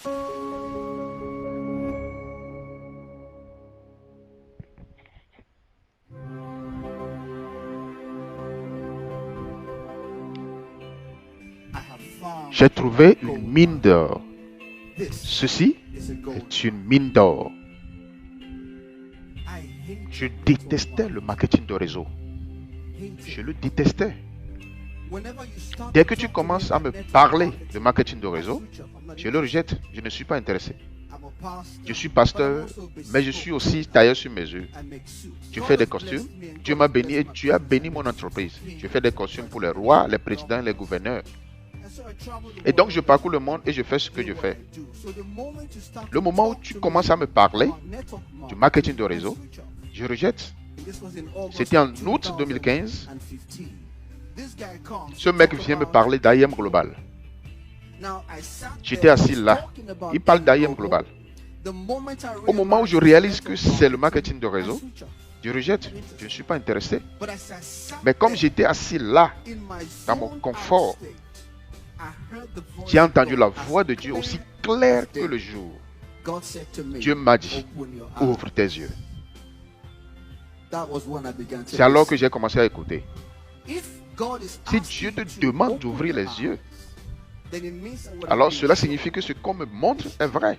J'ai trouvé une mine d'or. Ceci est une mine d'or. Je détestais le marketing de réseau. Je le détestais. Dès que tu commences à me parler de marketing de réseau, je le rejette. Je ne suis pas intéressé. Je suis pasteur, mais je suis aussi tailleur sur mesure. Je fais des costumes. Dieu m'a béni et tu as béni mon entreprise. Je fais des costumes pour les rois, les présidents et les gouverneurs. Et donc je parcours le monde et je fais ce que je fais. Le moment où tu commences à me parler du marketing de réseau, je rejette. C'était en août 2015. Ce mec vient me parler d'IM Global. J'étais assis là. Il parle d'IM Global. Au moment où je réalise que c'est le marketing de réseau, je rejette. Je ne suis pas intéressé. Mais comme j'étais assis là, dans mon confort, j'ai entendu la voix de Dieu aussi claire que le jour. Dieu m'a dit, ouvre tes yeux. C'est alors que j'ai commencé à écouter. Si Dieu te demande d'ouvrir les yeux, alors cela signifie que ce qu'on me montre est vrai.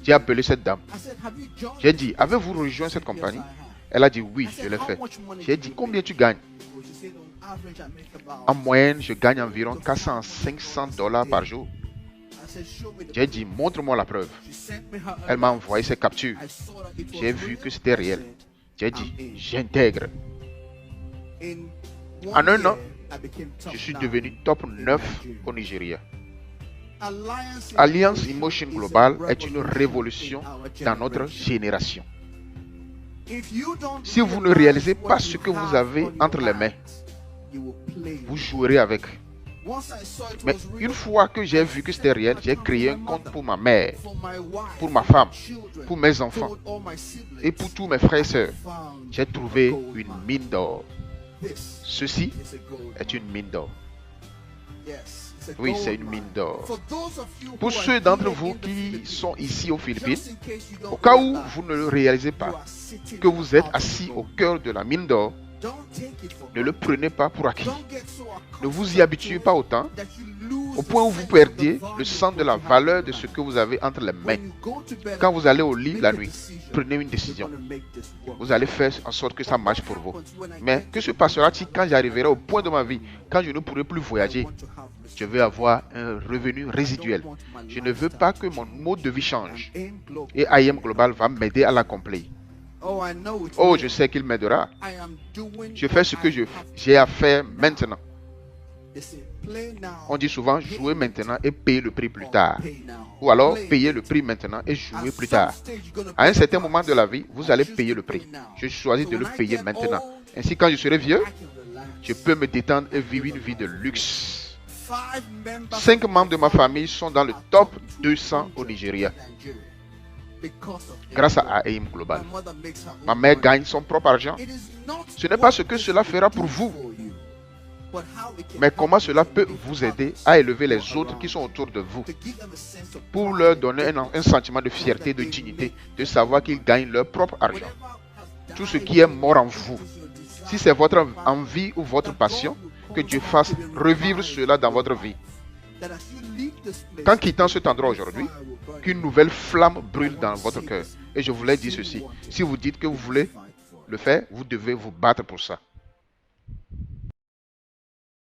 J'ai appelé cette dame. J'ai dit, avez-vous rejoint cette compagnie? Elle a dit, oui, je l'ai fait. J'ai dit, combien tu gagnes? En moyenne, je gagne environ 400 à 500 dollars par jour. J'ai dit, montre-moi la preuve. Elle m'a envoyé ses captures. J'ai vu que c'était réel. J'ai dit, j'intègre. En un an, je suis devenu top 9 au Nigeria. Alliance Emotion Global est une révolution dans notre génération. Si vous ne réalisez pas ce que vous avez entre les mains, vous jouerez avec. Mais une fois que j'ai vu que c'était réel, j'ai créé un compte pour ma mère, pour ma femme, pour mes enfants et pour tous mes frères et sœurs. J'ai trouvé une mine d'or. Ceci est une mine d'or. Oui, c'est une mine d'or. Pour ceux d'entre vous qui sont ici aux Philippines, au cas où vous ne le réalisez pas, que vous êtes assis au cœur de la mine d'or, ne le prenez pas pour acquis. Ne vous y habituez pas autant, au point où vous perdiez le sens de la valeur de ce que vous avez entre les mains. Quand vous allez au lit la nuit, prenez une décision. Vous allez faire en sorte que ça marche pour vous. Mais que se passera-t-il quand j'arriverai au point de ma vie, quand je ne pourrai plus voyager? Je veux avoir un revenu résiduel. Je ne veux pas que mon mode de vie change. Et IM Global va m'aider à l'accomplir. Oh, je sais qu'il m'aidera. Je fais ce que j'ai à faire maintenant. On dit souvent jouer maintenant et payer le prix plus tard. Ou alors payer le prix maintenant et jouer plus tard. À un certain moment de la vie, vous allez payer le prix. Je choisis de le payer maintenant. Ainsi, quand je serai vieux, je peux me détendre et vivre une vie de luxe. 5 membres de ma famille sont dans le top 200 au Nigeria. Grâce à IM Global. Ma mère gagne son propre argent. Ce n'est pas ce que cela fera pour vous, mais comment cela peut vous aider à élever les autres qui sont autour de vous, pour leur donner un sentiment de fierté et de dignité, de savoir qu'ils gagnent leur propre argent. Tout ce qui est mort en vous, si c'est votre envie ou votre passion, que Dieu fasse revivre cela dans votre vie. Qu'en quittant cet endroit aujourd'hui, qu'une nouvelle flamme brûle dans votre cœur. Et je voulais dire ceci, si vous dites que vous voulez le faire, vous devez vous battre pour ça.